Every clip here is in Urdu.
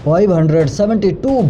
$572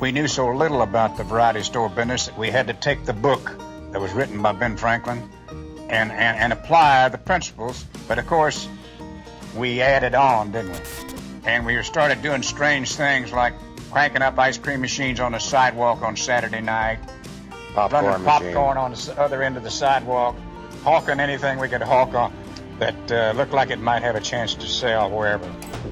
We knew so little about the variety store business that we had to take the book that was written by Ben Franklin and apply the principles. But of course, we added on, didn't we? And we started doing strange things like cranking up ice cream machines on the sidewalk on Saturday night, running popcorn on the other end of the sidewalk, hawking anything we could hawk on that looked like it might have a chance to sell wherever.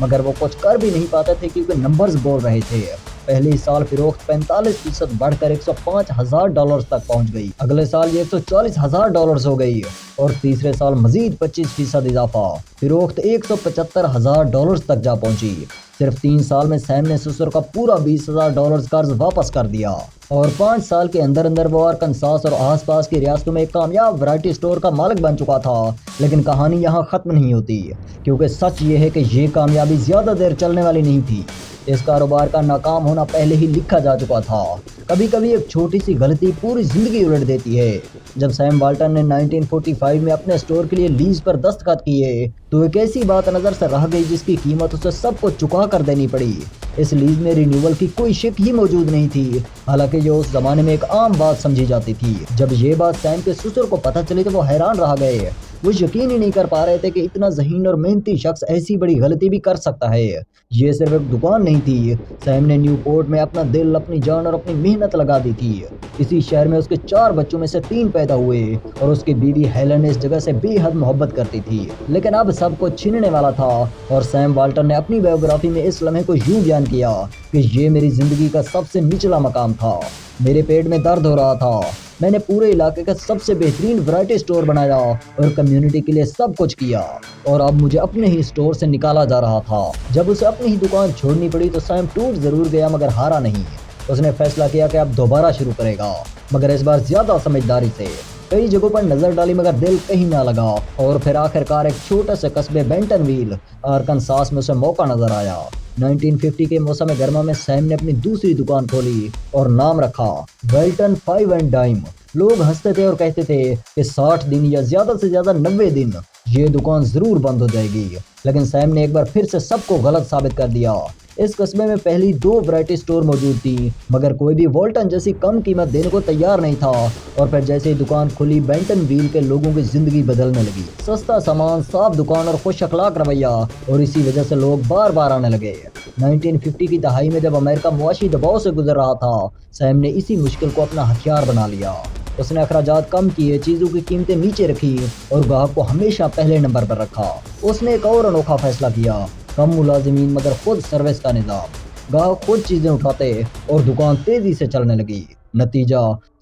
مگر وہ کچھ کر بھی نہیں پاتے تھے کیونکہ نمبرز بول رہے تھے۔ پہلے سال فروخت 45% بڑھ کر $105,000 تک پہنچ گئی۔ اگلے سال یہ $140,000 ہو گئی اور تیسرے سال مزید 25% اضافہ، فروخت $175,000 تک جا پہنچی۔ صرف 3 سال میں سیم نے سسر کا پورا $20,000 قرض واپس کر دیا اور 5 سال کے اندر اندر وہ آرکنساس اور آس پاس کی ریاستوں میں ایک کامیاب ورائٹی اسٹور کا مالک بن چکا تھا۔ لیکن کہانی یہاں ختم نہیں ہوتی، کیونکہ سچ یہ ہے کہ یہ کامیابی زیادہ دیر چلنے والی نہیں تھی۔ اس کاروبار کا ناکام ہونا پہلے ہی لکھا جا چکا تھا۔ کبھی کبھی ایک چھوٹی سی غلطی پوری زندگی الٹ دیتی ہے۔ جب سیم والٹن نے 1945 میں اپنے اسٹور کے لیے لیز پر دستخط کیے تو ایک ایسی بات نظر سے رہ گئی جس کی قیمت اسے سب کو چکا کر دینی پڑی۔ اس لیز میں رینیول کی کوئی شک ہی موجود نہیں تھی، حالانکہ یہ اس زمانے میں ایک عام بات سمجھی جاتی تھی۔ جب یہ بات سیم کے سسر کو پتہ چلی تو وہ حیران رہ گئے۔ وہ یقین ہی نہیں کر پا رہے تھے کہ اتنا ذہین اور محنتی شخص ایسی بڑی غلطی بھی کر سکتا ہے۔ یہ صرف ایک دکان نہیں تھی، سیم نے نیو پورٹ میں اپنا دل، اپنی جان اور اپنی محنت لگا دی تھی۔ اسی شہر میں اس کے 4 بچوں میں سے 3 پیدا ہوئے اور اس کی بیوی ہیلن اس جگہ سے بے حد محبت کرتی تھی۔ لیکن اب سب کچھ چھیننے والا تھا اور سیم والٹن نے اپنی بایوگرافی میں اس لمحے کو یوں بیان کیا کہ یہ میری زندگی کا سب سے نچلا مقام تھا۔ میرے پیٹ میں درد ہو رہا تھا، میں نے پورے علاقے کا سب سے بہترین ورائٹی اسٹور بنایا اور کمیونٹی کے لیے سب کچھ کیا، اور اب مجھے اپنے ہی اسٹور سے نکالا جا رہا تھا۔ جب اسے اپنی ہی دکان چھوڑنی پڑی تو سیم ٹوٹ ضرور گیا مگر ہارا نہیں۔ اس نے فیصلہ کیا کہ اب دوبارہ شروع کرے گا، مگر اس بار زیادہ سمجھداری سے۔ کئی جگہوں پر نظر ڈالی مگر دل کہیں نہ لگا، اور پھر آخرکار ایک چھوٹے سے قصبے بینٹن ویل، آرکنساس میں اسے موقع نظر آیا۔ 1950 کے موسم گرما میں سیم نے اپنی دوسری دکان کھولی اور نام رکھا ویلٹن 5 اینڈ ڈائم۔ لوگ ہنستے تھے اور کہتے تھے کہ 60 دن یا زیادہ سے زیادہ 90 دن یہ دکان ضرور بند ہو جائے گی، لیکن سیم نے ایک بار پھر سے سب کو غلط ثابت کر دیا۔ اس قصبے میں پہلی 2 ورائٹی اسٹور موجود تھی، مگر کوئی بھی والٹن جیسی کم قیمت دینے کو تیار نہیں تھا، اور پھر جیسے ہی دکان کھلی بینٹن ویل کے لوگوں کی زندگی بدلنے لگی۔ سستا سامان، صاف دکان اور خوش اخلاق رویہ، اور اسی وجہ سے لوگ بار بار آنے لگے۔ 1950 کی دہائی میں جب امریکہ معاشی دباؤ سے گزر رہا تھا، سیم نے اسی مشکل کو اپنا ہتھیار بنا لیا۔ اس نے اخراجات کم کیے، چیزوں کی قیمتیں نیچے رکھی اور گاہک کو ہمیشہ پہلے نمبر پر رکھا۔ اس نے ایک اور انوکھا فیصلہ کیا، کم ملازمین مگر خود سروس کا نظام۔ گاہک خود چیزیں اٹھاتے اور دکان تیزی سے چلنے لگی۔ نتیجہ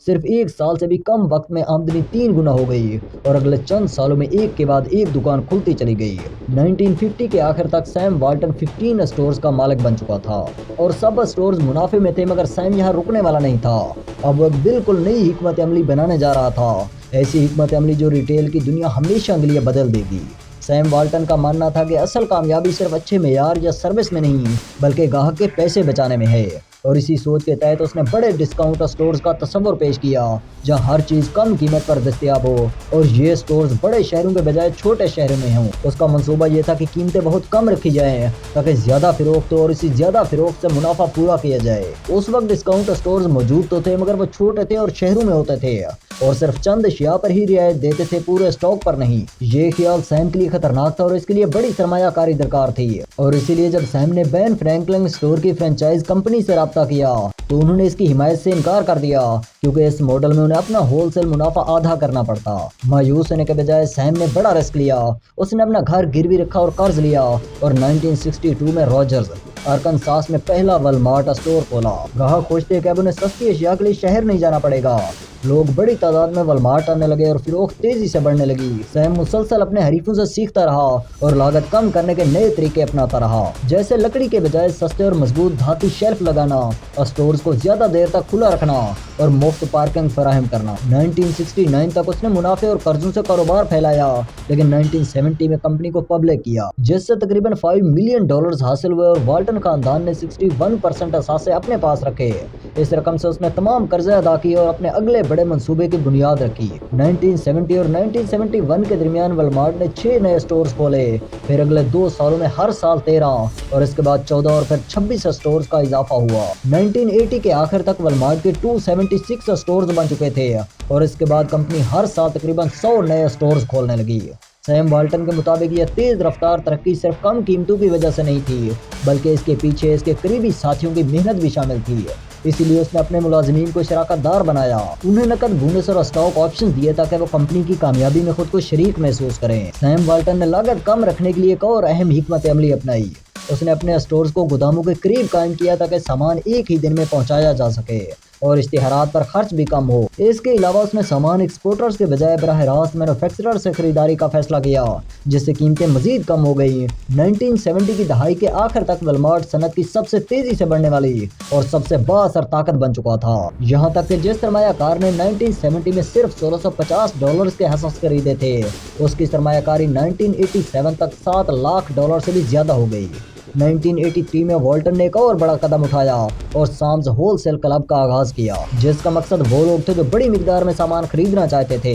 صرف 1 سال سے بھی کم وقت میں آمدنی 3 گنا ہو گئی اور اگلے چند سالوں میں ایک کے بعد ایک دکان کھلتی چلی گئی۔ 1950 کے آخر تک سیم والٹن 15 اسٹورز کا مالک بن چکا تھا اور سب اسٹورز منافع میں تھے، مگر سیم یہاں رکنے والا نہیں تھا۔ اب وہ بالکل نئی حکمت عملی بنانے جا رہا تھا، ایسی حکمت عملی جو ریٹیل کی دنیا ہمیشہ کے لیے بدل دے گی۔ سیم والٹن کا ماننا تھا کہ اصل کامیابی صرف اچھے معیار یا سروس میں نہیں بلکہ گاہک کے پیسے بچانے میں ہے، اور اسی سوچ کے تحت اس نے بڑے ڈسکاؤنٹ اسٹورز کا تصور پیش کیا جہاں ہر چیز کم قیمت پر دستیاب ہو، اور یہ اسٹورز بڑے شہروں کے بجائے چھوٹے شہروں میں ہوں۔ اس کا منصوبہ یہ تھا کہ قیمتیں بہت کم رکھی جائیں تاکہ زیادہ فروخت ہو اور اسی زیادہ فروخت سے منافع پورا کیا جائے۔ اس وقت ڈسکاؤنٹ اسٹورز موجود تو تھے، مگر وہ چھوٹے تھے اور شہروں میں ہوتے تھے اور صرف چند اشیاء پر ہی رعایت دیتے تھے، پورے اسٹاک پر نہیں۔ یہ خیال سیم کے لیے خطرناک تھا اور اس کے لیے بڑی سرمایہ کاری درکار تھی، اور اسی لیے جب سیم نے بین فرینکلن اسٹور کی فرینچائز کمپنی سے رابطہ کیا تو انہوں نے اس کی حمایت سے انکار کر دیا، کیونکہ اس ماڈل میں انہیں اپنا ہول سیل منافع آدھا کرنا پڑتا۔ مایوس ہونے کے بجائے سیم نے بڑا رسک لیا، اس نے اپنا گھر گروی رکھا اور قرض لیا اور 1962 میں راجرز، آرکنساس میں پہلا والمارٹ اسٹور کھولا۔ گاہک خوش تھے کہ اب انہیں سستی اشیاء کے لیے شہر نہیں جانا پڑے گا۔ لوگ بڑی تعداد میں والمارٹ آنے لگے اور فروخت تیزی سے بڑھنے لگی۔ سیم مسلسل اپنے حریفوں سے سیکھتا رہا اور لاگت کم کرنے کے نئے طریقے اپناتا رہا، جیسے لکڑی کے بجائے سستے اور مضبوط دھاتی شیلف لگانا، اسٹورز کو زیادہ دیر تک کھلا رکھنا اور مفت پارکنگ فراہم کرنا۔ 1969 تک اس نے منافع اور قرضوں سے کاروبار پھیلایا، لیکن 1970 میں کمپنی کو پبلک کیا، جس سے تقریباً $5 ملین حاصل ہوئے اور والٹن خاندان نے 61% اثاثے اپنے پاس رکھے۔ اس رقم سے اس نے تمام قرضے ادا کیے اور اپنے اگلے بڑے منصوبے کی بنیاد رکھی۔ 1970 اور 1971 کے درمیان والمارٹ نے 6 نئے اسٹورز کھولے، پھر اگلے 2 سالوں میں ہر سال 13 اور اس کے بعد 14 اور پھر 26 اسٹورز کا اضافہ ہوا۔ 1980 کے آخر تک والمارٹ کے 276 اسٹورز بن چکے تھے اور اس کے بعد کمپنی ہر سال تقریباً 100 نئے اسٹورز کھولنے لگی۔ سیم والٹن کے مطابق یہ تیز رفتار ترقی صرف کم قیمتوں کی وجہ سے نہیں تھی، بلکہ اس کے پیچھے اس کے قریبی ساتھیوں کی محنت بھی شامل تھی۔ اسی لیے اس نے اپنے ملازمین کو شراکت دار بنایا، انہیں نقد بونس اور اسٹاک آپشن دیے تاکہ وہ کمپنی کی کامیابی میں خود کو شریک محسوس کریں۔ سیم والٹن نے لاگت کم رکھنے کے لیے ایک اور اہم حکمت عملی اپنائی۔ اس نے اپنے اسٹورز کو گوداموں کے قریب قائم کیا تاکہ سامان ایک ہی دن میں پہنچایا جا سکے اور اشتہارات پر خرچ بھی کم ہو۔ اس کے علاوہ اس نے سامان ایکسپورٹرز کے بجائے براہ راست مینوفیکچرر سے خریداری کا فیصلہ کیا، جس سے قیمتیں مزید کم ہو گئیں۔ 1970 کی دہائی کے آخر تک والمارٹ صنعت کی سب سے تیزی سے بڑھنے والی اور سب سے بااثر طاقت بن چکا تھا، یہاں تک کہ جس سرمایہ کار نے 1970 میں صرف $1650 کے حصص خریدے تھے، اس کی سرمایہ کاری 1987 تک $7 لاکھ سے بھی زیادہ ہو گئی۔ 1983 میں والٹن نے ایک اور بڑا قدم اٹھایا اور سامز ہول سیل کلب کا آغاز کیا، جس کا مقصد وہ لوگ تھے جو بڑی مقدار میں سامان خریدنا چاہتے تھے۔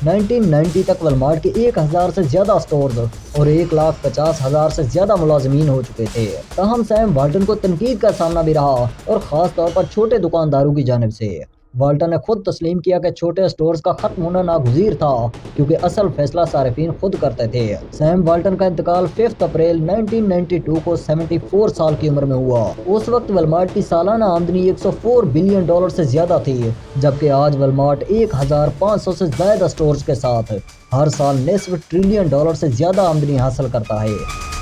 1990 تک والمارٹ کے 1000 سے زیادہ سٹورز اور 1,50,000 سے زیادہ ملازمین ہو چکے تھے۔ تاہم سیم والٹن کو تنقید کا سامنا بھی رہا، اور خاص طور پر چھوٹے دکانداروں کی جانب سے۔ والٹن نے خود تسلیم کیا کہ چھوٹے سٹورز کا ختم ہونا ناگزیر تھا، کیونکہ اصل فیصلہ صارفین خود کرتے تھے۔ سیم والٹن کا انتقال 5 اپریل 1992 کو 74 سال کی عمر میں ہوا۔ اس وقت والمارٹ کی سالانہ آمدنی $104 بلین سے زیادہ تھی، جبکہ آج والمارٹ 1500 سے زائد سٹورز کے ساتھ ہر سال نصف $1 ٹریلین سے زیادہ آمدنی حاصل کرتا ہے۔